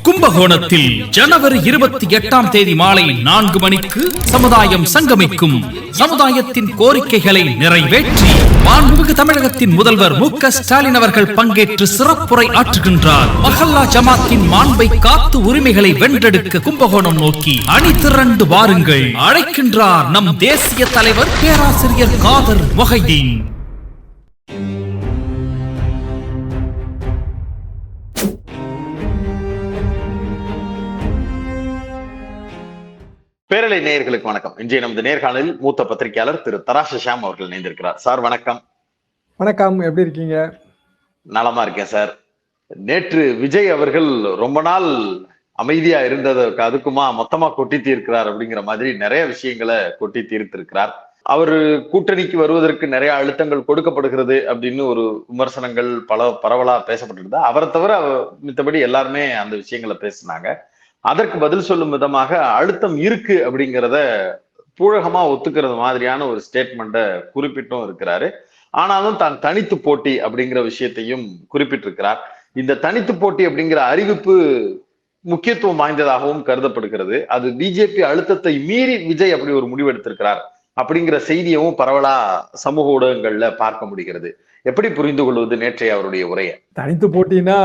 கும்பகோணத்தில் ஜனவரி 28 மாலை 4 மணிக்கு சமுதாயம் சங்கமிக்கும். சமுதாயத்தின் கோரிக்கைகளை நிறைவேற்றி மாண்புமிகு தமிழகத்தின் முதல்வர் மு.க. ஸ்டாலின் அவர்கள் பங்கேற்று சிறப்புரை ஆற்றுகின்றார். மஹல்லா ஜமாத்தின் மாண்பை காத்து உரிமைகளை வென்றெடுக்க கும்பகோணம் நோக்கி அணி திரண்டு வாருங்கள். அழைக்கின்றார் நம் தேசிய தலைவர் பேராசிரியர் காதர் மொஹைதீன். பேரலை நேயர்களுக்கு வணக்கம். இன்றைய நமது நேர்காணலில் மூத்த பத்திரிகையாளர் திரு தராசு ஷாம் அவர்கள் இணைந்திருக்கிறார். சார் வணக்கம். வணக்கம், எப்படி இருக்கீங்க? நலமா இருக்கேன் சார். நேற்று விஜய் அவர்கள் ரொம்ப நாள் அமைதியா இருந்ததற்கு அதுக்குமா மொத்தமா கொட்டி தீர்க்கிறார் அப்படிங்கிற மாதிரி நிறைய விஷயங்களை கொட்டி தீர்த்திருக்கிறார். அவர் கூட்டணிக்கு வருவதற்கு நிறைய அழுத்தங்கள் கொடுக்கப்படுகிறது அப்படின்னு ஒரு விமர்சனங்கள் பரவலா பேசப்பட்டிருந்தா, அவரை தவிர மித்தபடி எல்லாருமே அந்த விஷயங்களை பேசினாங்க. அதற்கு பதில் சொல்லும் விதமாக அழுத்தம் இருக்கு அப்படிங்கிறத பூழகமா ஒத்துக்கிறது மாதிரியான ஒரு ஸ்டேட்மெண்ட்டை குறிப்பிட்டும் இருக்கிறாரு. ஆனாலும் தான் தனித்து போட்டி அப்படிங்கிற விஷயத்தையும் குறிப்பிட்டிருக்கிறார். இந்த தனித்து போட்டி அப்படிங்கிற அறிவிப்பு முக்கியத்துவம் வாய்ந்ததாகவும் கருதப்படுகிறது. அது பிஜேபி அழுத்தத்தை மீறி விஜய் அப்படி ஒரு முடிவு எடுத்திருக்கிறார் அப்படிங்கிற செய்தியவும் பரவலா சமூக ஊடகங்கள்ல பார்க்க முடிகிறது. எப்படி புரிந்து கொள்வது நேற்றைய அவருடைய உரையை? தனித்து போட்டினா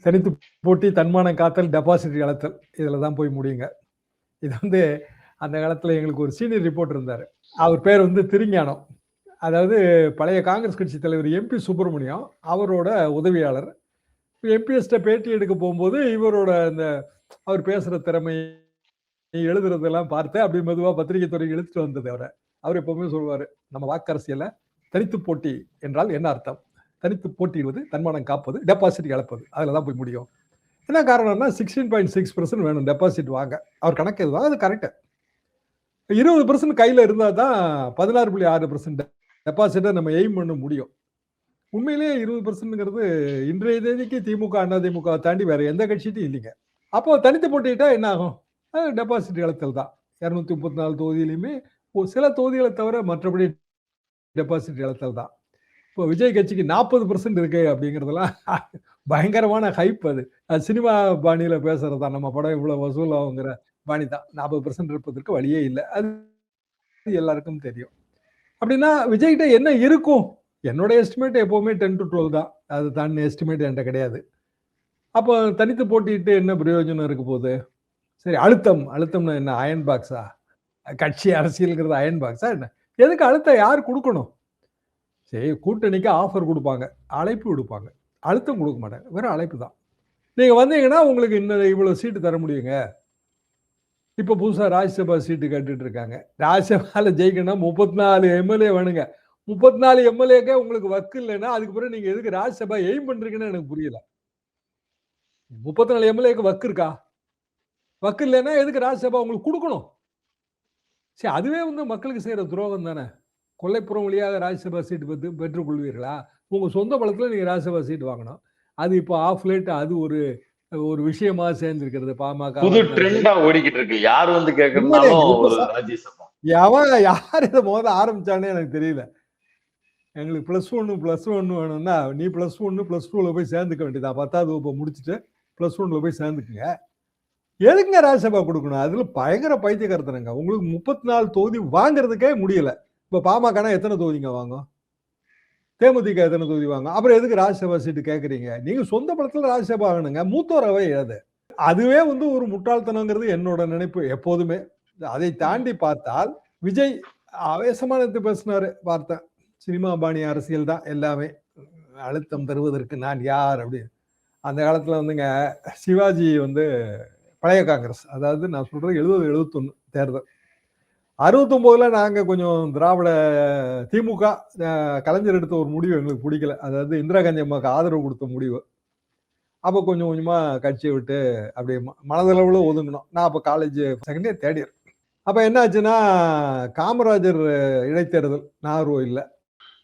தனித்து போட்டி, தன்மானம் காத்தல், டெபாசிட் இழத்தல், இதுல தான் போய் முடியுங்க. இது அந்த காலத்துல எங்களுக்கு ஒரு சீனியர் ரிப்போர்ட் இருந்தாரு. அவர் பேர் திருஞானம். அதாவது பழைய காங்கிரஸ் கட்சி தலைவர் எம்பி சுப்பிரமணியம் அவரோட உதவியாளர். எம்பிஎஸ்ட பேட்டி எடுக்க போகும்போது இவரோட அவர் பேசுற திறமை, எழுதுறதெல்லாம் பார்த்து அப்படி மெதுவா பத்திரிகை துறை இழுத்துட்டு வந்தது. அவர் எப்பவுமே சொல்லுவாரு, நம்ம வாக்கரசியல தனித்து போட்டி என்றால் என்ன அர்த்தம்? தனித்து போட்டியிடுவது, தன்மானம் காப்பது, டெபாசிட் இழப்பது, அதில் தான் போய் முடியும். என்ன காரணம்னா 16.6% வேணும் டெபாசிட் வாங்க. அவர் கணக்கு இதுதான், அது கரெக்டு. 20% கையில் இருந்தால் தான் 16.6% டெபாசிட்டை நம்ம எய்ம் பண்ண முடியும். உண்மையிலேயே 20%ங்கிறது இன்றைய தேதிக்கு திமுக, அதிமுக தாண்டி வேற எந்த கட்சியும் இல்லைங்க. அப்போ தனித்து போட்டிட்டா என்ன ஆகும்? டெபாசிட் இழத்தல் தான். 234 தொகுதியிலுமே சில தொகுதிகளை தவிர மற்றபடி டெபாசிட் இழத்தல் தான். இப்போ விஜய் கட்சிக்கு 40% இருக்கு அப்படிங்கிறதுலாம் பயங்கரமான ஹைப். அது சினிமா பாணியில பேசுறது தான். நம்ம படம் இவ்வளவு வசூல் ஆகுங்கிற பாணி தான். 40% இருப்பதற்கு வழியே இல்லை, அது எல்லாருக்கும் தெரியும். அப்படின்னா விஜய்கிட்ட என்ன இருக்கும்? என்னோட எஸ்டிமேட் எப்பவுமே 10 to 12 தான். அது தான் எஸ்டிமேட் என்கிட்ட கிடையாது. அப்போ தனித்து போட்டிட்டு என்ன பிரயோஜனம் இருக்க போகுது? சரி, அழுத்தம்னா என்ன? அயன் பாக்ஸா? கட்சி அரசியல்ங்கிறது அயன் பாக்ஸா என்ன? எதுக்கு அழுத்தம் யார் கொடுக்கணும்? சரி, கூட்டணிக்கு ஆஃபர் கொடுப்பாங்க, அழைப்பு கொடுப்பாங்க, அழுத்தம் கொடுக்க மாட்டாங்க, வெறும் அழைப்பு தான். நீங்க வந்தீங்கன்னா உங்களுக்கு இவ்வளவு சீட்டு தர முடியுங்க. இப்ப புதுசா ராஜ்யசபா சீட்டு கேட்டுட்டு இருக்காங்க. ராஜ்யசபால ஜெயிக்கணும்னா 34 எம்எல்ஏ வேணுங்க. 34 எம்எல்ஏக்கே உங்களுக்கு வக்கு இல்லைன்னா அதுக்கு பிறகு நீங்க எதுக்கு ராஜ்யசபா எய்ம் பண்றீங்கன்னு எனக்கு புரியல. 34 எம்எல்ஏக்கு வக்கு இருக்கா? வக்கு இல்லைன்னா எதுக்கு ராஜ்யசபா உங்களுக்கு கொடுக்கணும்? சரி, அதுவே மக்களுக்கு செய்யற துரோகம் தானே. கொல்லைப்புறம் வழியாக ராஜ்யசபா சீட்டு பெற்றுக் கொள்வீர்களா? உங்க சொந்த பலத்துல நீங்க ராஜ்யசபா சீட்டு வாங்கணும். அது இப்போ ஆஃப் லேட் அது ஒரு விஷயமா சேர்ந்திருக்கிறது. பாமக புது ட்ரெண்டா ஓடிக்கிட்டு இருக்கு. யார் கேட்கறதுனாலும் ராஜ்யசபா. யார் இதை முதல்ல ஆரம்பிச்சானே எனக்கு தெரியல. எங்களுக்கு +1 வேணும்னா நீ +1 +2ல போய் சேர்ந்துக்க வேண்டியதா. 10வது வகுப்பை முடிச்சுட்டு +1ல போய் சேர்ந்துக்குங்க. எதுக்குங்க ராஜ்யசபா கொடுக்கணும்? அதுல பயங்கர பைத்தியக்காரத்தனங்க. உங்களுக்கு 34 தொகுதி வாங்குறதுக்கே முடியல. இப்ப பாமகனா எத்தனை தொகுதிங்க வாங்கும்? தேமுதிக எத்தனை தொகுதி வாங்கும்? அப்புறம் எதுக்கு ராஜ்யசபா சீட்டு கேட்கறீங்க? நீங்க சொந்த பலத்துல ராஜ்யசபா ஆகணுங்க. மூத்தோரவை அதுவே ஒரு முட்டாள்தனங்கிறது என்னோட நினைப்பு எப்போதுமே. அதை தாண்டி பார்த்தால் விஜய் ஆவேசமானது பேசினாரு, பார்த்தேன். சினிமா பாணி அரசியல் தான் எல்லாமே. அழுத்தம் தருவதற்கு நான் யார் அப்படி. அந்த காலத்துல சிவாஜி பழைய காங்கிரஸ், அதாவது நான் சொல்றது 70-71 தேர்தல். 69ல நாங்க கொஞ்சம் திராவிட திமுக கலைஞர் எடுத்த ஒரு முடிவு எங்களுக்கு பிடிக்கல. அதாவது இந்திரா காந்தி அம்மாவுக்கு ஆதரவு கொடுத்த முடிவு. அப்போ கொஞ்சம் கொஞ்சமா கட்சியை விட்டு அப்படியே மனதளவுல ஒதுங்கணும். நான் அப்போ college second year, third year. அப்போ என்ன ஆச்சுன்னா, காமராஜர் இடைத்தேர்தல் நாகர்கோயில்ல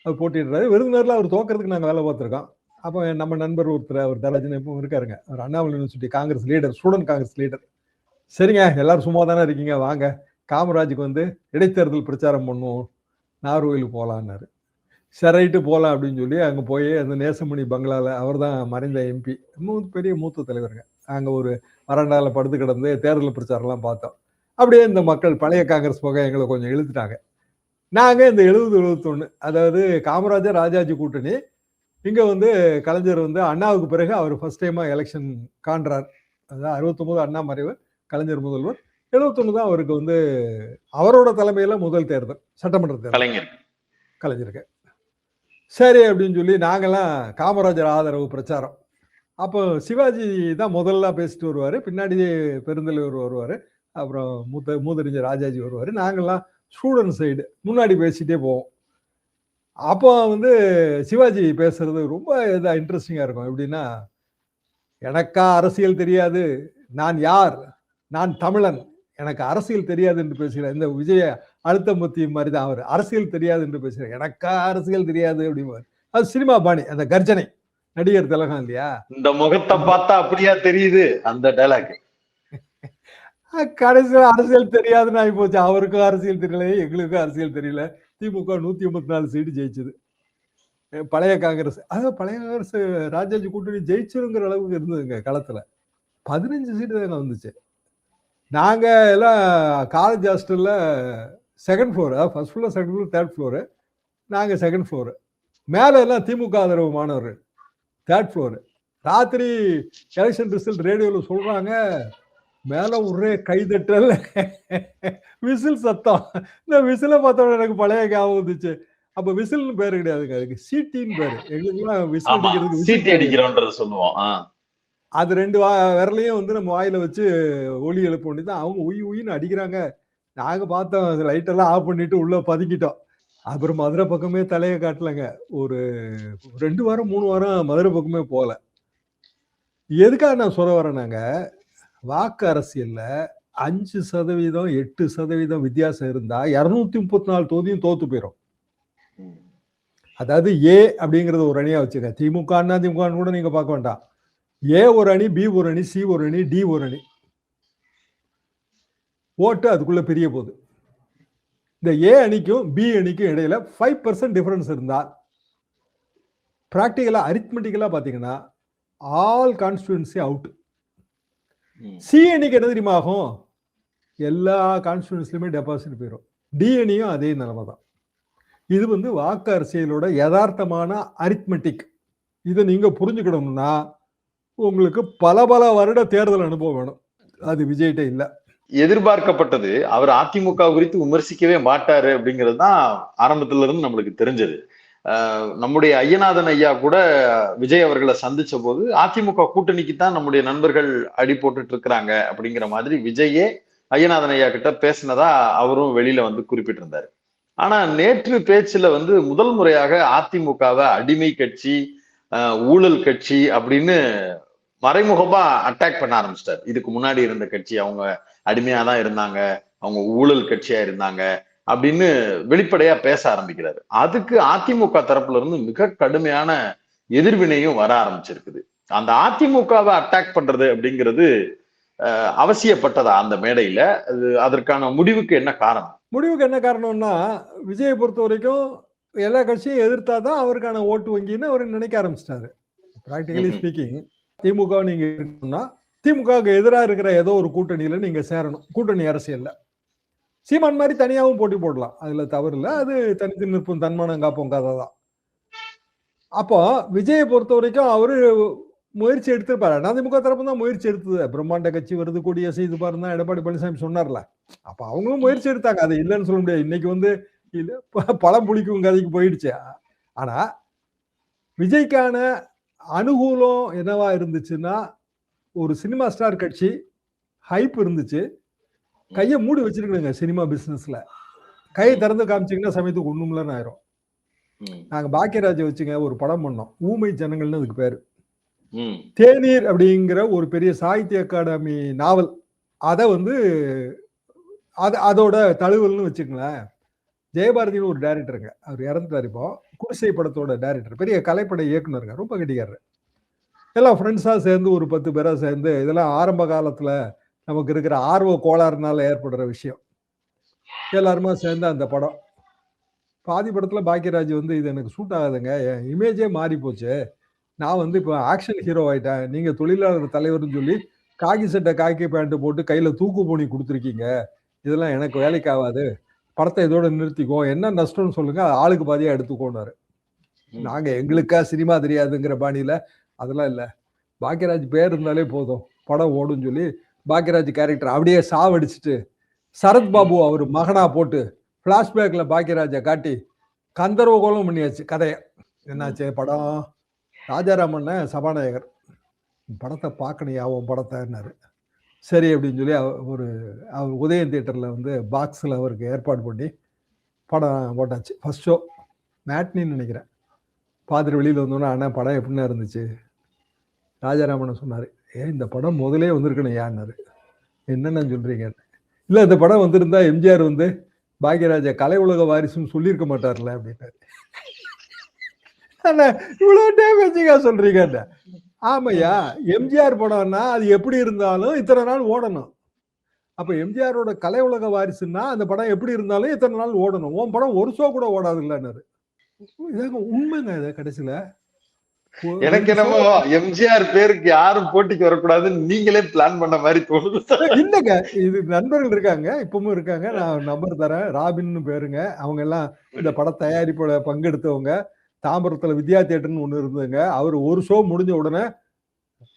அவர் போட்டிடுறாரு. விருதுநகர்ல அவர் தோக்கிறதுக்கு நாங்கள் வேலை பார்த்துருக்கோம். அப்போ நம்ம நண்பர் ஒருத்தர், அவர் தரஜன் எப்பவும் இருக்காருங்க, அவர் Annamalai university Congress leader, student Congress leader. சரிங்க, எல்லாரும் சும்மா தானே இருக்கீங்க, வாங்க காமராஜுக்கு இடைத்தேர்தல் பிரச்சாரம் பண்ணுவோம், நாகர்கோயிலுக்கு போகலான்னாரு. சரிட்டு போகலாம் அப்படின்னு சொல்லி அங்கே போய் அந்த நேசமணி பங்களாவில், அவர் தான் மறைந்த எம்பி, பெரிய மூத்த தலைவருங்க, அங்கே ஒரு வராண்டால படுத்து கிடந்து தேர்தல் பிரச்சாரம்லாம் பார்த்தோம். அப்படியே இந்த மக்கள் பழைய காங்கிரஸ் பக்கம் எங்களை கொஞ்சம் இழுத்துட்டாங்க. நாங்க இந்த 70, 71 அதாவது காமராஜர் ராஜாஜி கூட்டணி. இங்க வந்து கலைஞர் வந்து அண்ணாவுக்கு பிறகு அவர் ஃபர்ஸ்ட் டைமா எலெக்ஷன் காண்றார். அதான் 69 அண்ணா மறைவு, கலைஞர் முதல்வர். 71 தான் அவருக்கு வந்து அவரோட தலைமையில முதல் தேர்தல், சட்டமன்ற தேர்தல் கலைஞருக்கு. சரி அப்படின்னு சொல்லி நாங்கெல்லாம் காமராஜர் ஆதரவு பிரச்சாரம். அப்போ சிவாஜி தான் முதல்ல பேசிட்டு வருவாரு, பின்னாடி பெருந்தலைவர் வருவாரு, அப்புறம் மூதறிஞர் ராஜாஜி வருவாரு. நாங்கெல்லாம் ஸ்டூடெண்ட் சைடு முன்னாடி பேசிட்டே போவோம். அப்போ வந்து சிவாஜி பேசுறது ரொம்ப இதா இன்ட்ரெஸ்டிங்கா இருக்கும். எப்படின்னா, எனக்கா அரசியல் தெரியாது, நான் யார், நான் தமிழன், எனக்கு அரசியல் தெரியாது என்று பேசுகிறேன். இந்த விஜய அழுத்தம் பத்தி மாதிரி தான் அவர், அரசியல் தெரியாது என்று பேசுகிறேன், எனக்கா அரசியல் தெரியாது அப்படிம்பாரு. அது சினிமா பாணி, அந்த கர்ஜனை, நடிகர் திலகம் இல்லையா? இந்த முகத்தை பார்த்தா அப்படியா தெரியுது அந்த டைலாக். கடைசியில் அரசியல் தெரியாதுன்னு ஆகி போச்சு. அவருக்கும் அரசியல் தெரியல, எங்களுக்கும் அரசியல் தெரியல. திமுக 184 சீட்டு ஜெயிச்சது. பழைய காங்கிரஸ், அதாவது பழைய காங்கிரஸ் ராஜாஜி கூட்டணி ஜெயிச்சிருங்கிற அளவுக்கு இருந்ததுங்க களத்துல. 15 சீட்டு தாங்க வந்துச்சு. நாங்க எல்லாம் காலேஜ் ஹாஸ்டல்ல செகண்ட் ஃப்ளோர், அதாவது first floor, second floor, third floor. நாங்க செகண்ட் ஃப்ளோரு. மேல எல்லாம் திமுக ஆதரவு மாணவர்கள் தேர்ட் ஃப்ளோரு. ராத்திரி எலெக்ஷன் ரிசல்ட் ரேடியோவில் சொல்றாங்க, மேல ஒரே கைதட்டல், விசில் சத்தம். இந்த விசிலை பார்த்தோட எனக்கு பழைய ஞாபகம் வந்துச்சு. அப்ப விசில்னு பேரு கிடையாதுங்க, அதுக்கு சீட்டின்னு பேரு. எங்களுக்குலாம் விசில் அடிக்கிறதுக்கு சீட்டி அடிக்கிறோன்றது சொல்லுவோம். அது 2 விரலையும் வந்து நம்ம வாயில வச்சு ஒலி எழுப்ப வேண்டியதான். அவங்க உயின்னு அடிக்கிறாங்க. நாங்க பார்த்தோம், லைட் எல்லாம் ஆஃப் பண்ணிட்டு உள்ள பதுக்கிட்டோம். அப்புறம் மதுரை பக்கமே தலையை காட்டலங்க. ஒரு 2 வாரம் 3 வாரம் மதுரை பக்கமே போகல. எதுக்காக நான் சொல்ல வரேன்னாங்க, வாக்கு அரசியல்ல 5%, 8% வித்தியாசம் இருந்தா 234 தொகுதியும் தோத்து போயிடும். அதாவது ஏ அப்படிங்கறது ஒரு அணியா வச்சுக்க, திமுக அண்ணா திமுக கூட நீங்க பார்க்க வேண்டாம். ஏ ஒரு அணி, பி ஒரு அணி, சி ஒரு அணி, டி ஒரு அணி. ஓட்டு அதுக்குள்ள பெரிய போகுது. இந்த ஏ அணிக்கும் பி அணிக்கும் இடையில 5% டிஃபரன்ஸ் இருந்தால் பிராக்டிகலா அரித்மெட்டிக்கலா பாத்தீங்கன்னா ஆல் கான்ஸ்டிடுவன்சி அவுட். சி அணிக்கு என்ன தெரியுமா ஆகும், எல்லா கான்ஸ்டிடுவன்சிலுமே டெபாசிட் போயிடும். டி அணியும் அதே நிலைமை தான். இது வந்து வாக்கு அரசியலோட யதார்த்தமான அரித்மெட்டிக். இதை நீங்க புரிஞ்சுக்கணும்னா உங்களுக்கு பல வருட தேர்தல் அனுபவம் வேணும். அது விஜய்கிட்ட இல்ல. எதிர்பார்க்கப்பட்டது அவர் அதிமுக குறித்து விமர்சிக்கவே மாட்டாரு அப்படிங்கிறது தான் ஆரம்பத்துல இருந்து நம்மளுக்கு தெரிஞ்சது. நம்முடைய ஐயநாதன் ஐயா கூட விஜய் அவர்களை சந்திச்ச போது அதிமுக கூட்டணிக்கு தான் நம்முடைய நண்பர்கள் அடி போட்டுட்டு இருக்கிறாங்க அப்படிங்கிற மாதிரி விஜயே ஐயநாதன் ஐயா கிட்ட பேசினதா அவரும் வெளியில வந்து குறிப்பிட்டிருந்தாரு. ஆனா நேற்று பேச்சுல வந்து முதல் முறையாக அதிமுகவை அடிமை கட்சி, ஊழல் கட்சி அப்படின்னு மறைமுகமா அட்டாக் பண்ண ஆரம்பிச்சிட்டாரு. இதுக்கு முன்னாடி இருந்த கட்சி அவங்க அடிமையாதான் இருந்தாங்க, அவங்க ஊழல் கட்சியா இருந்தாங்க அப்படின்னு வெளிப்படையா பேச ஆரம்பிக்கிறாரு. அதுக்கு அதிமுக தரப்புல இருந்து மிக கடுமையான எதிர்வினையும் வர ஆரம்பிச்சிருக்குது. அந்த அதிமுகவை அட்டாக் பண்றது அப்படிங்கிறது அவசியப்பட்டதா அந்த மேடையில? அதற்கான முடிவுக்கு என்ன காரணம்? முடிவுக்கு என்ன காரணம்னா, விஜயை பொறுத்த வரைக்கும் எல்லா கட்சியும் எதிர்த்தாதான் அவருக்கான ஓட்டு வங்கின்னு அவர் நினைக்க ஆரம்பிச்சிட்டாரு. பிராக்டிகலி ஸ்பீக்கிங், திமுக நீங்க இருக்கணும்னா திமுகவுக்கு எதிராக இருக்கிற ஏதோ ஒரு கூட்டணியில நீங்க சேரணும். கூட்டணி அரசியல்ல சீமான் மாதிரி தனியாகவும் போட்டி போடலாம், அதுல தவறு இல்லை. அது தனித்து நிற்பும் தன்மானம் காப்போம் கதை தான். அப்போ விஜயை பொறுத்த வரைக்கும் அவரு முயற்சி எடுத்திருப்பாரு. அதிமுக தரப்பு தான் முயற்சி எடுத்தது. பிரம்மாண்ட கட்சி வருது, கொடியை செய்து பாருன்னா எடப்பாடி பழனிசாமி சொன்னார்ல. அப்ப அவங்களும் முயற்சி எடுத்தாங்க, அது இல்லைன்னு சொல்ல முடியாது. இன்னைக்கு வந்து பழம் புளிக்கும் கதைக்கு போயிடுச்சு. ஆனா விஜய்க்கான அனுகூலம் என்னவா இருந்துச்சுன்னா, ஒரு சினிமா ஸ்டார் கட்சி, ஹைப் இருந்துச்சு, கையை மூடி வச்சிருக்கணுங்க. சினிமா பிசினஸ்ல கையை திறந்து காமிச்சிங்கன்னா சமயத்துக்கு ஒண்ணுமில்லன்னு ஆயிரும். நாங்க பாக்கியராஜை வச்சுங்க ஒரு படம் பண்ணோம், ஊமை ஜனங்கள்னு அதுக்கு பேரு. தேநீர் அப்படிங்கிற ஒரு பெரிய சாகித்ய அகாடமி நாவல். அதை வந்து அதோட தழுவல்னு வச்சுக்கங்களேன். ஜெயபாரதினு ஒரு டைரக்டருங்க, அவர் இறந்துட்டார் இப்போ. குடிசை படத்தோட டைரக்டர், பெரிய கலைப்பட இயக்குனருங்க, ரொம்ப கட்டிக்காரு. எல்லாம் ஃப்ரெண்ட்ஸா சேர்ந்து ஒரு 10 பேரா சேர்ந்து, இதெல்லாம் ஆரம்ப காலத்துல நமக்கு இருக்கிற ஆர்வ கோளாறுனால ஏற்படுற விஷயம். எல்லாருமா சேர்ந்து அந்த படம். பாதி படத்துல பாக்கியராஜ் வந்து இது எனக்கு சூட் ஆகாதுங்க, என் இமேஜே மாறி போச்சு, நான் வந்து இப்போ ஆக்ஷன் ஹீரோ ஆயிட்டேன், நீங்க தொழிலாளர் தலைவர்னு சொல்லி காக்கி சட்டை காக்கி பேண்ட் போட்டு கையில தூக்கு போனி கொடுத்துருக்கீங்க, இதெல்லாம் எனக்கு வேலைக்கு ஆகாது, படத்தை இதோட நிறுத்திக்கோ, என்ன நஷ்டம்னு சொல்லுங்க, ஆளுக்கு பாதியா எடுத்துக்கோனாரு. நாங்க எங்களுக்கா சினிமா தெரியாதுங்கிற பாணியில அதெல்லாம் இல்ல, பாக்யராஜ் பேர் இருந்தாலே போதும் படம் ஓடுன்னு சொல்லி பாக்யராஜ் கேரக்டர் அப்படியே சாவடிச்சுட்டு சரத்பாபு அவர் மகனா போட்டு பிளாஷ்பேக்ல பாக்யராஜை காட்டி கந்தர்வ கோலம் பண்ணியாச்சு கதையை. என்னாச்சு படம்? ராஜாராமன் சபாநாயகர், படத்தை பார்க்கணும் அவன் படத்தைன்னாரு. சரி அப்படின்னு சொல்லி அவர் உதயம் தியேட்டர்ல வந்து பாக்ஸில் அவருக்கு ஏற்பாடு பண்ணி படம் போட்டாச்சு. ஃபர்ஸ்ட் ஷோ மேட்னின்னு நினைக்கிறேன். பார்த்துட்டு வெளியில் வந்தோன்னா அண்ணா படம் எப்படின்னா இருந்துச்சு? ராஜாராமன் சொன்னார், இந்த படம் முதலே வந்திருக்கணும் யான்னாரு. என்னென்னு சொல்றீங்க? இல்லை, இந்த படம் வந்திருந்தா எம்ஜிஆர் வந்து பாக்யராஜா கலை உலக வாரிசுன்னு சொல்லியிருக்க மாட்டார்ல அப்படின்னாரு. இவ்வளோ டேமேஜிங்கா சொல்றீங்க. ஆமையா, எம்ஜிஆர் படம்னா அது எப்படி இருந்தாலும் இத்தனை நாள் ஓடணும். அப்ப எம்ஜிஆரோட கலை உலக வாரிசுன்னா அந்த படம் எப்படி இருந்தாலும் இத்தனை நாள் ஓடணும். உன் படம் ஒரு ஷோ கூட ஓடாது இல்லைன்னாரு. இதாங்க உண்மைங்க. இதை கடைசியில எனக்கு என்னமோ எம்ஜிஆர் பேருக்கு யாரும் போட்டிக்கு வரக்கூடாதுன்னு நீங்களே பிளான் பண்ண மாதிரி தோணுது. இல்லங்க, இது நண்பர்கள் இருக்காங்க, இப்பவும் இருக்காங்க, நான் நம்பர் தரேன். ராபின்னு பேருங்க. அவங்க எல்லாம் இந்த பட தயாரிப்புல பங்கெடுத்தவங்க. தாம்பரத்துல வித்யா தியேட்டர்னு ஒண்ணு இருந்ததுங்க. அவர் ஒரு ஷோ முடிஞ்ச உடனே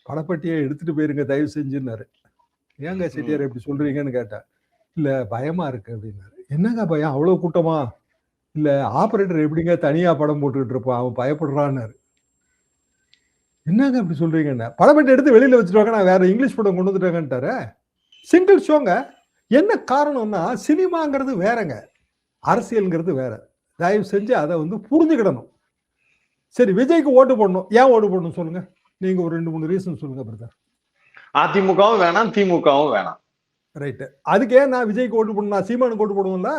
படப்பட்டியை எடுத்துட்டு போயிருங்க தயவு செஞ்சுன்னாரு. ஏங்க செட்டியார் எப்படி சொல்றீங்கன்னு கேட்டேன். இல்ல பயமா இருக்கு அப்படின்னாரு. என்னங்க பயம்? அவ்வளவு கூட்டமா? இல்ல ஆபரேட்டர் எப்படிங்க தனியா படம் போட்டுக்கிட்டு இருப்பான், அவன் பயப்படுறான்னாரு. என்னங்க அப்படி சொல்றீங்க? படப்பட்டி எடுத்து வெளியில வச்சுருவாங்க, நான் வேற இங்கிலீஷ் படம் கொண்டு வந்துட்டாங்கன்ட்டாரு. சிங்கிள் ஷோங்க. என்ன காரணம்னா சினிமாங்கிறது வேறங்க, அரசியல்ங்கிறது வேற. தயவு செஞ்சு அதை வந்து புரிஞ்சுக்கிடணும். சரி, விஜய்க்கு ஓட்டு போடணும். ஏன் ஓட்டு போடணும் சொல்லுங்க? நீங்க ஒரு 2-3 ரீசன் சொல்லுங்க பிரதர். அதிமுகவும் வேணாம், திமுகவும் வேணாம். ரைட்டு. அதுக்கே நான் விஜய்க்கு ஓட்டு போடணும், நான் சீமானுக்கு ஓட்டு போடுவோம்ல?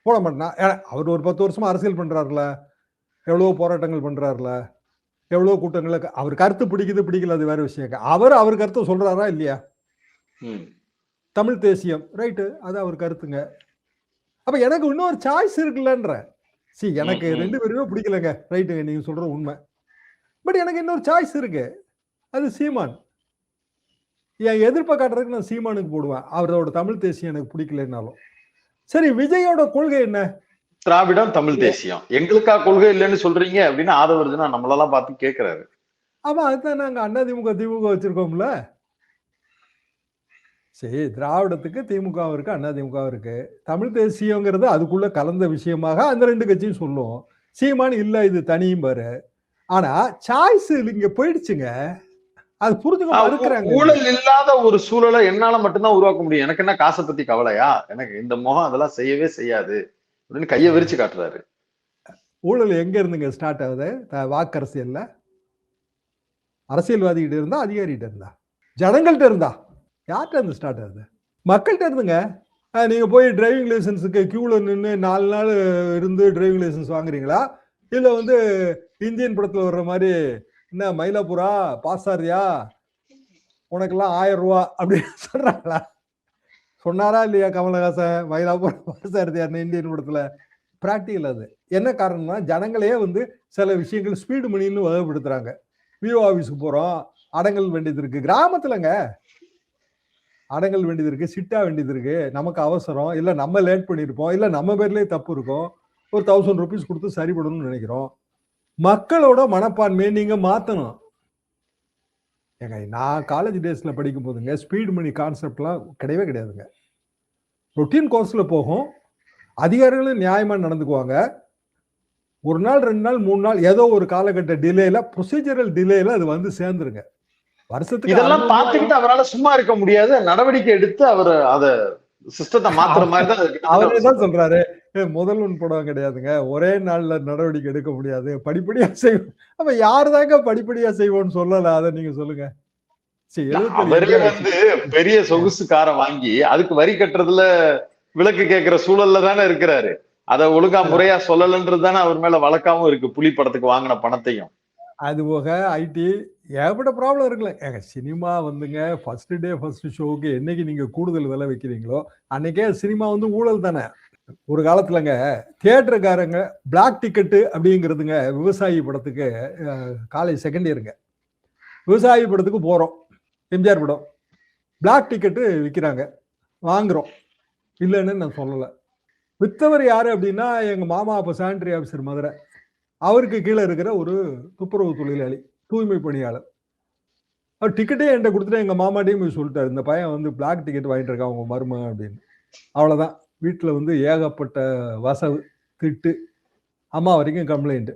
போட மாட்டேன். அவர் ஒரு 10 வருஷமா அரசியல் பண்றாருல, எவ்வளவு போராட்டங்கள் பண்றாருல, எவ்வளவு கூட்டங்களை. அவர் கருத்து பிடிக்குது பிடிக்கல அது வேற விஷயம். அவர் கருத்தை சொல்றாரா இல்லையா? தமிழ் தேசியம் ரைட்டு, அது அவர் கருத்துங்க. அப்ப எனக்கு இன்னொரு சாய்ஸ் இருக்குல்லன்ற. எனக்கு 2 பேருமே பிடிக்கலங்க, ரைட்டுங்க, நீங்க சொல்ற உண்மை. பட் எனக்கு இன்னொரு சாய்ஸ் இருக்கு, அது சீமான். என் எதிர்ப்பை காட்டுறதுக்கு நான் சீமானுக்கு போடுவேன், அவரோட தமிழ் தேசியம் எனக்கு பிடிக்கலன்னாலும். சரி, விஜயோட கொள்கை என்ன? திராவிடம், தமிழ் தேசியம். எங்களுக்கா கொள்கை இல்லைன்னு சொல்றீங்க அப்படின்னு ஆதவர்ஜுனா நம்மளெல்லாம் பார்த்து கேட்கிறாரு. ஆமா, அதுதான் நாங்க அண்ணா திமுக திமுக வச்சிருக்கோம்ல. சரி, திராவிடத்துக்கு திமுக இருக்கு, அண்ணா திமுக இருக்கு. தமிழ் தேசியங்கிறது அதுக்குள்ள கலந்த விஷயமாக அந்த 2 கட்சியும் சொல்லும். சீமான் இல்ல இது தனியும் பாரு. ஆனா சாய்ஸ் இங்க போயிடுச்சுங்க, அது புரிஞ்சுக்க மறுக்கிறாங்க. ஊழல் இல்லாத ஒரு சூழலை என்னால மட்டும்தான் உருவாக்க முடியும். எனக்கு என்ன காசை பத்தி கவலையா? எனக்கு இந்த முகம் அதெல்லாம் செய்யவே செய்யாது அப்படின்னு கையை விரிச்சு காட்டுறாரு. ஊழல் எங்க இருந்துங்க ஸ்டார்ட் ஆகுது? வாக்கரசியல்ல. அரசியல்வாதிகிட்ட இருந்தா, அதிகாரிகிட்ட இருந்தா, ஜனங்கள்கிட்ட இருந்தா, யார்கிட்ட இருந்து ஸ்டார்ட் ஆகுது? மக்கள்கிட்ட இருந்துங்க. நீங்க போய் டிரைவிங் லைசன்ஸுக்கு கியூல நின்று 4 நாள் இருந்து டிரைவிங் லைசன்ஸ் வாங்குறீங்களா? இல்ல வந்து இந்தியன் படத்துல வர்ற மாதிரி என்ன மயிலாப்பூரா பாஸ் ஆறியா உனக்கெல்லாம் 1000 ரூபா அப்படின்னு சொல்றாங்களா? சொன்னாரா இல்லையா கமலஹாசன் மயிலாப்பூர் பாஸ் ஆறியாருன்னு இந்தியன் படத்துல? பிராக்டிகல். அது என்ன காரணம்னா ஜனங்களே வந்து சில விஷயங்கள் ஸ்பீடு மணின்னு வகைப்படுத்துறாங்க. விஓ ஆஃபீஸுக்கு போறோம், அடங்கல் வேண்டியது இருக்கு. கிராமத்துலங்க அடங்கல் வேண்டியது இருக்கு, சிட்டா வேண்டியது இருக்கு, நமக்கு அவசரம், இல்ல நம்ம லேட் பண்ணிருப்போம், இல்ல நம்ம பேர்லயே தப்பு இருக்கும், ஒரு 1000 ரூபீஸ் கொடுத்து சரிபடணும்னு நினைக்கிறோம். மக்களோட மனப்பான்மையை நீங்க மாத்தணும். ஏங்க, நான் காலேஜ் டேஸ்ல படிக்கும் போதுங்க ஸ்பீடு மணி கான்செப்ட்லாம் கிடையவே கிடையாதுங்க. ரொட்டீன் கோர்ஸ்ல போகும், அதிகாரிகளும் நியாயமா நடந்துக்குவாங்க. 1 நாள் 2 நாள் 3 நாள் ஏதோ ஒரு காலகட்ட டிலேல, ப்ரொசீஜரல் டிலேல அது வந்து சேர்ந்துருங்க. வருஷத்துக்கு இதெல்லாம் பார்த்துக்கிட்டு அவரால் சும்மா இருக்க முடியாது, நடவடிக்கை எடுத்து அவர் அத சிஸ்டத்தை மாத்துற மாதிரி தான் அவரே தான் சொல்றாரு. முதல்வன் படம் கிடையாதுங்க, ஒரே நாள்ல நடவடிக்கை எடுக்க முடியாது, படிப்படியா செய்வோம். அப்ப யாருதாங்க படிப்படியா செய்வோம்னு சொல்லல? அதை நீங்க சொல்லுங்க. அவரே வந்து பெரிய சொகுசு காரை வாங்கி அதுக்கு வரி கட்டுறதுல விலக்கு கேட்கிற சூழல்ல தானே இருக்கிறாரு. அதை ஒழுங்கா முறையா சொல்லலன்றது தானே அவர் மேல வழக்காவும் இருக்கு, புலி படத்துக்கு வாங்கின பணத்தையும். அது போக ஐடி ஏகப்பட்ட ப்ராப்ளம் இருக்குல்ல. ஏங்க, சினிமா வந்துங்க ஃபர்ஸ்ட் டே ஃபர்ஸ்ட் ஷோவுக்கு என்னைக்கு நீங்க கூடுதல் விலை வைக்கிறீங்களோ அன்னைக்கே சினிமா வந்து ஊழல் தானே. ஒரு காலத்துலங்க தியேட்டருக்காரங்க பிளாக் டிக்கெட்டு அப்படிங்கிறதுங்க விவசாயி படத்துக்கு, காலேஜ் செகண்ட் இயருங்க, விவசாயி படத்துக்கு போறோம், எம்ஜிஆர் படம். பிளாக் டிக்கெட்டு விற்கிறாங்க, வாங்குறோம், இல்லைன்னு நான் சொல்லலை. வித்தவர் யாரு அப்படின்னா எங்க மாமா அப்ப சானிட்டரி ஆஃபீஸர் மதுரை, அவருக்கு கீழே இருக்கிற ஒரு துப்புரவு தொழிலாளி, தூய்மை பணியாளர். அவர் டிக்கெட்டே என்கிட்ட கொடுத்துட்டு எங்க மாமாட்டையும் போய் சொல்லிட்டாரு, இந்த பையன் வந்து பிளாக் டிக்கெட் வாங்கிட்டு இருக்கான் அவங்க மருமகன் அப்படின்னு. அவ்வளவுதான், வீட்டில் வந்து ஏகப்பட்ட வசவு, திட்டு, அம்மா வரைக்கும் கம்ப்ளைண்ட்.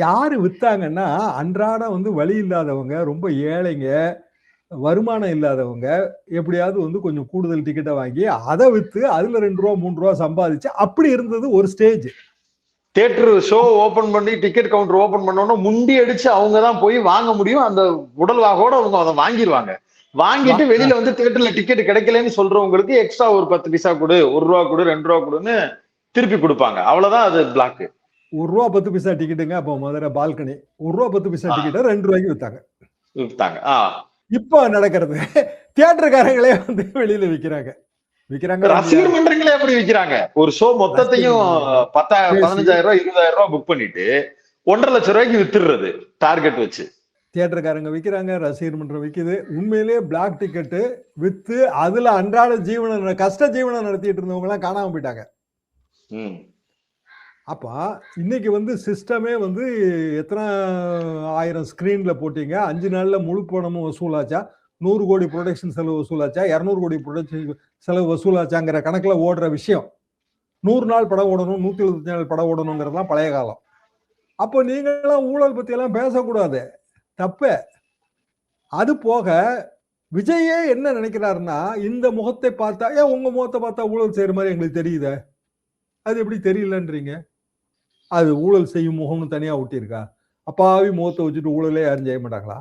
யாரு வித்தாங்கன்னா அன்றாடம் வந்து வழி இல்லாதவங்க, ரொம்ப ஏழைங்க, வருமானம் இல்லாதவங்க, எப்படியாவது வந்து கொஞ்சம் கூடுதல் டிக்கெட்டை வாங்கி அதை வித்து அதுல 2 ரூபா 3 ரூபா சம்பாதிச்சு அப்படி இருந்தது ஒரு ஸ்டேஜ். தியேட்டர் ஷோ ஓபன் பண்ணி டிக்கெட் கவுண்டர் ஓபன் பண்ணோம்னா முண்டி அடிச்சு அவங்க தான் போய் வாங்க முடியும். அந்த உடல்வாகோட அவங்க அதை வாங்கிடுவாங்க. வாங்கிட்டு வெளியில வந்து தியேட்டர்ல டிக்கெட் கிடைக்கலன்னு சொல்றவங்களுக்கு எக்ஸ்ட்ரா ஒரு 10 பைசா கொடு, 1 ரூபா கொடு, 2 ரூபா கொடுன்னு திருப்பி கொடுப்பாங்க. அவ்வளவுதான், அது பிளாக். 1 ரூபா 10 பைசா டிக்கெட்டுங்க அப்போ மதுரை பால்கனி. 1 ரூபா 10 பைசா டிக்கெட்டை 2 ரூபாய்க்கு வித்தாங்க. இப்போ நடக்கிறது தியேட்டர்காரங்களே வந்து வெளியில விக்கிறாங்க. ரசிகர் மன்றங்களே எப்படி விக்கிறாங்க? ஒரு ஷோ மொத்தத்தையும் 10,000 15,000 ரூபாய் 20,000 ரூபாய் புக் பண்ணிட்டு 1.5 லட்சம் ரூபாய்க்கு வித்துடுறது டார்கெட் வச்சு. தியேட்டர்காரங்க விக்கிறாங்க, ரசிகர் மன்றம் விக்குது. உண்மையிலேயே பிளாக் டிக்கெட்டு வித்து அதுல அன்றாட ஜீவன கஷ்ட ஜீவனம் நடத்திட்டு இருந்தவங்க எல்லாம் காணாம போயிட்டாங்க. அப்ப இன்னைக்கு வந்து சிஸ்டமே வந்து எத்தனை 1000 ஸ்கிரீன்ல போட்டீங்க, 5 நாள்ல முழு பணமும் வசூலாச்சா, 100 கோடி ப்ரொடக்ஷன் செலவு வசூலாச்சா, 200 கோடி ப்ரொடக்ஷன் செலவு வசூலாச்சாங்கிற கணக்குல ஓடுற விஷயம். 100 நாள் படம் ஓடணும், 175 நாள் படம் ஓடணுங்கிறதுலாம் பழைய காலம். அப்போ நீங்களாம் ஊழல் பத்தி எல்லாம் பேசக்கூடாது, தப்பு. அது போக விஜயே என்ன நினைக்கிறாருன்னா, இந்த முகத்தை பார்த்தா, ஏன் உங்க முகத்தை பார்த்தா ஊழல் செய்யற மாதிரி எங்களுக்கு தெரியுது, அது எப்படி தெரியலன்றீங்க? அது ஊழல் செய்யும் முகம்னு தனியா ஒட்டியிருக்கா? அப்பாவி முகத்தை வச்சுட்டு ஊழலே யாரும் செய்ய மாட்டாங்களா?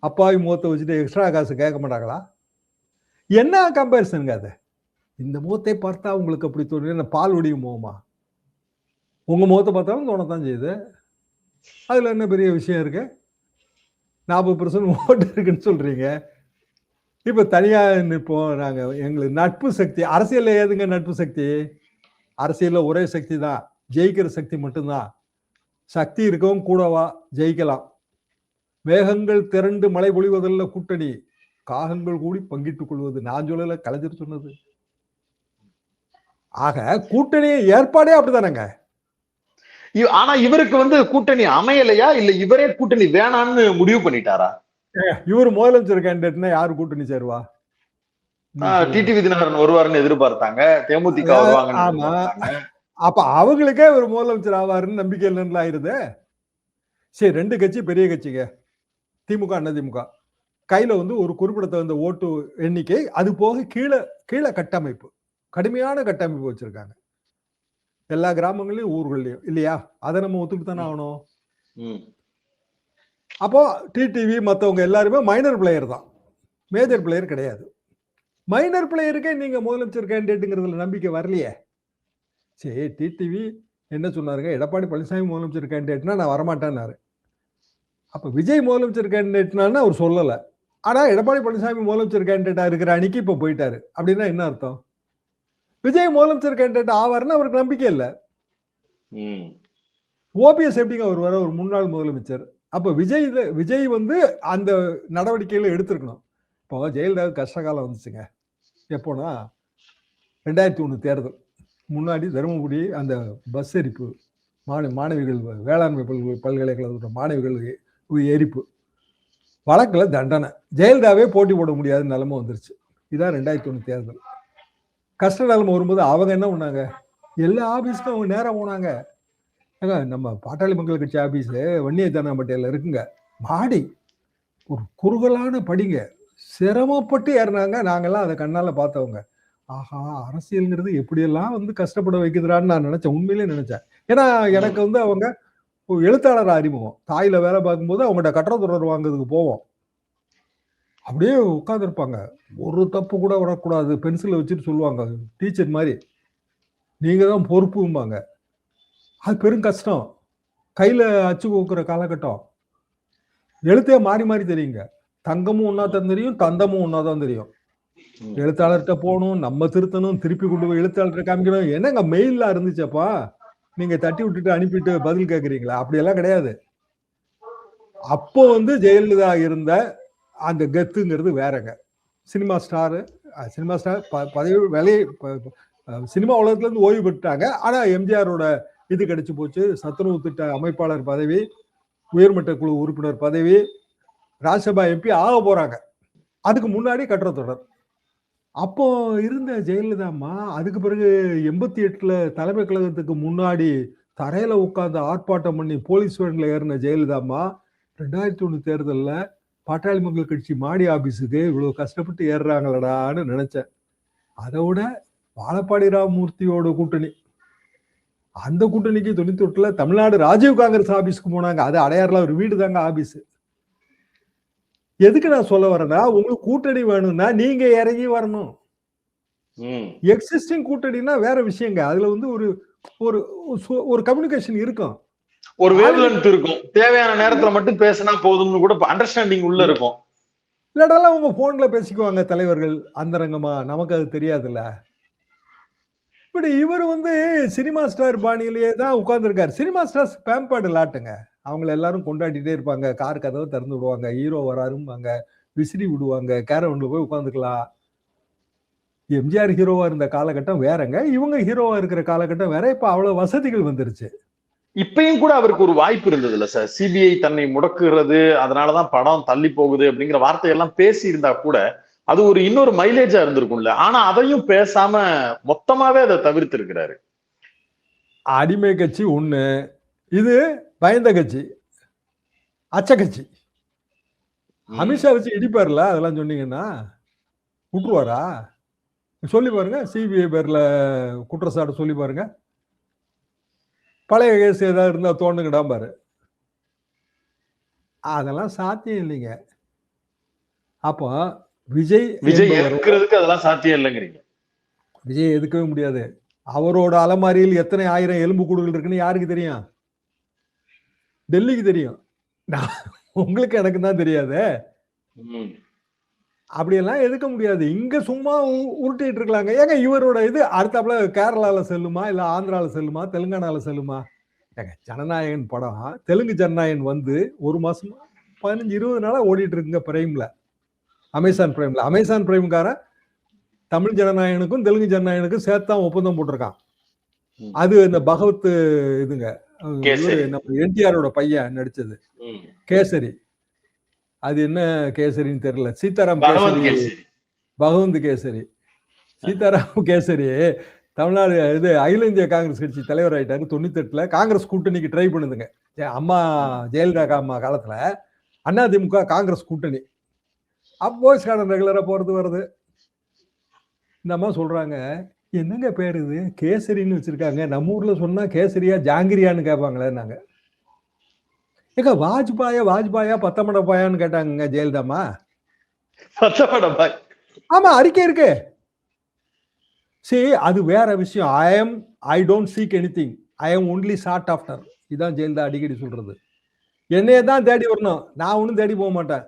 அப்பாவி முகத்தை வச்சுட்டு எக்ஸ்ட்ரா காசு கேட்க மாட்டாங்களா? என்ன கம்பேரிசனுங்க அது? இந்த முகத்தை பார்த்தா உங்களுக்கு அப்படி தோணுது, பால் ஒடியும் முகமா? உங்க முகத்தை பார்த்தாலும் தோணத்தான் செய்யுது. அதுல என்ன பெரிய விஷயம் இருக்கு? 40% ஓட்டு இருக்குன்னு சொல்றீங்க. இப்ப தனியா நிற்போம் நாங்க, எங்களுக்கு நட்பு சக்தி. அரசியல்ல ஏதுங்க நட்பு சக்தி? அரசியல்ல ஒரே சக்தி தான், ஜெயிக்கிற சக்தி மட்டும்தான். சக்தி இருக்கவும் கூடவா ஜெயிக்கலாம். வேகங்கள் திரண்டு மழை பொழிவதல்ல கூட்டணி, காகங்கள் கூடி பங்கிட்டுக் கொள்வது. நான் சொல்லல, கலைஞர் சொன்னது. ஆக கூட்டணி ஏற்பாடே அப்படித்தானங்க. ஆனா இவருக்கு வந்து கூட்டணி அமையலையா, இல்ல இவரே கூட்டணி வேணான்னு முடிவு பண்ணிட்டாரா? இவர் முதலமைச்சர் கேண்டிடேட்னா யாரு கூட்டணி சேருவா? டிடிவி தினகரன் வருவாருன்னு எதிர்பார்த்தாங்க, தேமுதிக வருவாங்க. அப்ப அவங்களுக்கே ஒரு முதலமைச்சர் ஆவாருன்னு நம்பிக்கை இல்லைன்னு ஆயிருது. சரி, 2 கட்சி பெரிய கட்சிங்க, திமுக அதிமுக, கையில வந்து ஒரு குறிப்பிடத்தகுந்த ஓட்டு எண்ணிக்கை, அது போக கீழே கட்டமைப்பு, கடுமையான கட்டமைப்பு வச்சிருக்காங்க எல்லா கிராமங்களையும் ஊர்கள்லயும், இல்லையா? அதை நம்ம ஒத்துக்கிட்டு தானே ஆகணும். அப்போ டிடிவி மற்றவங்க எல்லாருமே மைனர் பிளேயர் தான், மேஜர் பிளேயர் கிடையாது. மைனர் பிளேயருக்கே நீங்க முதலமைச்சர் கேண்டிடேட்டுங்கிறதுல நம்பிக்கை வரலையே. சரி, டிடிவி என்ன சொன்னாருங்க, எடப்பாடி பழனிசாமி முதலமைச்சர் கேண்டிடேட்னா நான் வரமாட்டேன்னாரு. அப்ப விஜய் முதலமைச்சர் கேண்டிடேட்னா அவர் சொல்லல. ஆனா எடப்பாடி பழனிசாமி முதலமைச்சர் கேண்டிடேட்டா இருக்கிற அன்னைக்கு இப்ப போயிட்டாரு. அப்படின்னா என்ன அர்த்தம்? விஜய் முதலமைச்சர் கேண்டிடேட் ஆவாருன்னு அவருக்கு நம்பிக்கை இல்லை. ஓபிஎஸ் எப்படிங்க அவர் வர, ஒரு முன்னாள் முதலமைச்சர். அப்ப விஜய் வந்து அந்த நடவடிக்கைகளை எடுத்திருக்கணும். இப்போ ஜெயலலிதா கஷ்டகாலம் வந்துச்சுங்க. எப்போனா 2001 தேர்தல் முன்னாடி தருமபுரி அந்த பஸ் எரிப்பு, மாணவிகள் வேளாண்மை பல்கலைக்கழக மாணவிகள் எரிப்பு வழக்கில் தண்டனை, ஜெயலலிதாவே போட்டி போட முடியாத நிலைமை வந்துருச்சு. இதான் 2001 தேர்தல். கஷ்ட நிலைமை வரும்போது அவங்க என்ன பண்ணாங்க, எல்லா ஆபீஸ்க்கும் அவங்க நேரம் போனாங்க. நம்ம பாட்டாளி மக்கள் கட்சி ஆபீஸ் வன்னியதானப்பட்டியில இருக்குங்க, மாடி ஒரு குறுகலான படிங்க, சிரமப்பட்டு ஏறினாங்க. நாங்கெல்லாம் அதை கண்ணால பார்த்தவங்க. ஆஹா, அரசியல்ங்கிறது எப்படியெல்லாம் வந்து கஷ்டப்பட வைக்குதுறான்னு நான் நினைச்சேன், உண்மையிலே நினைச்சேன். ஏன்னா எனக்கு வந்து அவங்க எழுத்தாளர் அறிமுகம், தாயில வேலை பார்க்கும்போது அவங்கள்ட்ட கட்டடத்தொடர் வாங்குறதுக்கு போவோம். அப்படியே உட்காந்துருப்பாங்க, ஒரு தப்பு கூட விடக்கூடாது, பென்சிலை வச்சுட்டு சொல்லுவாங்க, டீச்சர் மாதிரி, நீங்க தான் பொறுப்பும்பாங்க. அது பெரும் கஷ்டம். கையில அச்சு கோக்குற காலகட்டம், எழுத்தே மாறி மாறி தெரியுங்க. தங்கமும் ஒன்னா தான் தெரியும், தந்தமும் ஒன்னா தான் தெரியும். எழுத்தாளர்கிட்ட போகணும், நம்ம திருத்தணும், திருப்பி கொண்டு போய் எழுத்தாளர்கிட்ட காமிக்கணும். என்னங்க மெயிலா இருந்துச்சப்பா, நீங்க தட்டி விட்டுட்டு அனுப்பிட்டு பதில் கேட்குறீங்களா? அப்படியெல்லாம் கிடையாது. அப்போ வந்து ஜெயலலிதா இருந்த அந்த கெத்துங்கிறது வேறங்க. சினிமா ஸ்டார் பதவி வேலையை சினிமா உலகத்துல இருந்து ஓய்வு பெற்றாங்க. ஆனா எம்ஜிஆரோட இது கிடைச்சு போச்சு. சத்துணவு திட்ட அமைப்பாளர் பதவி, உயர்மட்ட குழு உறுப்பினர் பதவி, ராஜ்யசபா எம்பி ஆக போறாங்க. அதுக்கு முன்னாடி கட்டுரை தொடர். அப்போ இருந்த ஜெயலலிதா அம்மா அதுக்கு பிறகு 88ல தலைமை கழகத்துக்கு முன்னாடி தரையில உட்கார்ந்து ஆர்ப்பாட்டம் பண்ணி போலீஸ் வேன்ல ஏறின ஜெயலலிதா அம்மா 2001 தேர்தல்ல பாட்டாளி மக்கள் கட்சி மாடி ஆபீஸுக்கு இவ்வளவு கஷ்டப்பட்டு ஏறுறாங்களடான்னு நினைச்சேன். அதை விட வாழப்பாடி ராமமூர்த்தியோட கூட்டணி, அந்த கூட்டணிக்கு 98ல தமிழ்நாடு ராஜீவ் காங்கிரஸ் ஆபீஸ்க்கு போனாங்க. அது அடையாறுல ஒரு வீடு தாங்க ஆபீஸ். எதுக்கு நான் சொல்ல வரேன்னா, உங்களுக்கு கூட்டணி வேணும்னா நீங்க இறங்கி வரணும். எக்ஸிஸ்டிங் கூட்டணினா வேற விஷயங்க. அதுல வந்து ஒரு ஒரு ஒரு கம்யூனிகேஷன் இருக்கும், ஒரு வேவ்லென்த் இருக்கும். தேவையான நேரத்துல மட்டும் பேசினா போதும்னு கூட அண்டர்ஸ்டாண்டிங் உள்ள இருக்கும். இல்லாட்டாலும் அவங்க போன்ல பேசிக்குவாங்க தலைவர்கள் அந்தரங்கமா, நமக்கு அது தெரியாதுல்ல. இப்படி இவர் வந்து சினிமா ஸ்டார் பாணியிலேயே தான் உட்கார்ந்துருக்காரு. சினிமா ஸ்டார்ஸ் பேம்பர்டு லாட்டுங்க. அவங்கள எல்லாரும் கொண்டாடிட்டே இருப்பாங்க. கார் கதவை திறந்து விடுவாங்க, ஹீரோ வராரும்பாங்க, விசிறி விடுவாங்க, கேரவன்ல போய் உட்காந்துக்கலாம். எம்ஜிஆர் ஹீரோவா இருந்த காலகட்டம் வேறங்க, இவங்க ஹீரோவா இருக்கிற காலகட்டம் வேற. இப்ப அவ்வளவு வசதிகள் வந்துருச்சு. இப்பயும் கூட அவருக்கு ஒரு வாய்ப்பு இருந்தது இல்ல சார், சிபிஐ தன்னை முடக்குகிறது, அதனாலதான் படம் தள்ளி போகுது அப்படிங்கிற வார்த்தையெல்லாம் பேசி இருந்தா கூட அது ஒரு இன்னொரு மைலேஜா இருந்திருக்கும்ல. ஆனா அதையும் பேசாம மொத்தமாவே அதை தவிர்த்து இருக்கிறாரு. அடிமை கட்சி ஒண்ணு, இது பயந்த கட்சி, அச்ச கட்சி. அமித்ஷா வச்சு இடிப்பார்ல, அதெல்லாம் சொன்னீங்கன்னா விட்டுருவாரா? சொல்லி பாருங்க, சிபிஐ பேர்ல குற்றச்சாட்டு சொல்லி பாருங்க. பழைய கேஸ் ஏதாவது இருந்தா தோணுங்கடா பாரு. அதெல்லாம் சாத்தியம் இல்லைங்க. அப்போ விஜய் எதுக்கிறதுக்கு அதெல்லாம் சாத்தியம் இல்லைங்கிறீங்க. விஜய் எதுக்கவே முடியாது. அவரோட அலமாரியில் எத்தனை ஆயிரம் எலும்பு கூடுகள் இருக்குன்னு யாருக்கு தெரியும்? டெல்லிக்கு தெரியும். உங்களுக்கு எனக்கு தான் தெரியாது. அப்படியெல்லாம் எதுக்க முடியாது. இங்க சும்மா உருட்டிட்டு இருக்கலாங்க. ஏங்க இவரோட இது அடுத்தாப்புல கேரளால செல்லுமா, இல்ல ஆந்திரால செல்லுமா, தெலுங்கானால செல்லுமா? ஏங்க ஜனநாயகன் படம், தெலுங்கு ஜனநாயகன் வந்து ஒரு மாசமா 15-20 நாளா ஓடிட்டு இருக்குங்க பிரைம்ல, அமேசான் பிரைம்ல. அமேசான் பிரைம்காரன் தமிழ் ஜனநாயகனுக்கும் தெலுங்கு ஜனநாயகனுக்கும் சேர்த்தான் ஒப்பந்தம் போட்டிருக்கான். அது இந்த பகவத் இதுங்க, நம்ம என்டிஆரோட பையன் நடிச்சது கேசரி. அது என்ன கேசரின்னு தெரியல, சீதாராம் கேசரி, பகவந்த் கேசரி. சீதாராம் கேசரி தமிழ்நாடு இது அகில இந்திய காங்கிரஸ் கட்சி தலைவர் ஆயிட்டாரு 98ல. காங்கிரஸ் கூட்டணிக்கு ட்ரை பண்ணுதுங்க. அம்மா ஜெயலலிதா அம்மா காலத்துல அதிமுக காங்கிரஸ் கூட்டணி. அப்போஸ் கார்டன் ரெகுலரா போறது வருது. இந்த அம்மா சொல்றாங்க, என்னங்க பேர் இது கேசரின்னு வச்சிருக்காங்க, நம்ம ஊர்ல சொன்னா கேசரியா ஜாங்கிரியான்னு கேட்பாங்களே. நாங்க ஏங்க வாஜ்பாயா பத்தமடப்பாயான்னு கேட்டாங்க ஜெயலலிதாமா. ஆமா, அறிக்கை இருக்கு. சரி, அது வேற விஷயம். I don't seek anything, I am only sought after. இதான் ஜெயலலிதா அடிக்கடி சொல்றது. என்னையே தான் தேடி வரணும், நான் ஒன்றும் தேடி போக மாட்டேன்.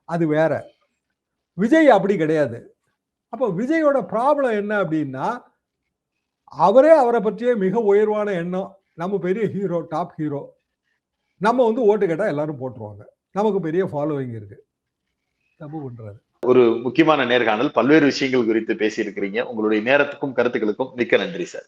அது வேற. விஜய் அப்படி கிடையாது. அப்போ விஜயோட ப்ராப்ளம் என்ன அப்படின்னா, அவரை பற்றிய மிக உயர்வான எண்ணம். நம்ம பெரிய ஹீரோ, டாப் ஹீரோ, நம்ம வந்து ஓட்டு கேட்டா எல்லாரும் போட்டுருவாங்க, நமக்கு பெரிய ஃபாலோவிங் இருக்கு. தப்பு பண்றாரு. ஒரு முக்கியமான நேர்காணல், பல்வேறு விஷயங்கள் குறித்து பேசி இருக்கிறீங்க. உங்களுடைய நேரத்துக்கும் கருத்துக்களுக்கும் மிக்க நன்றி சார்.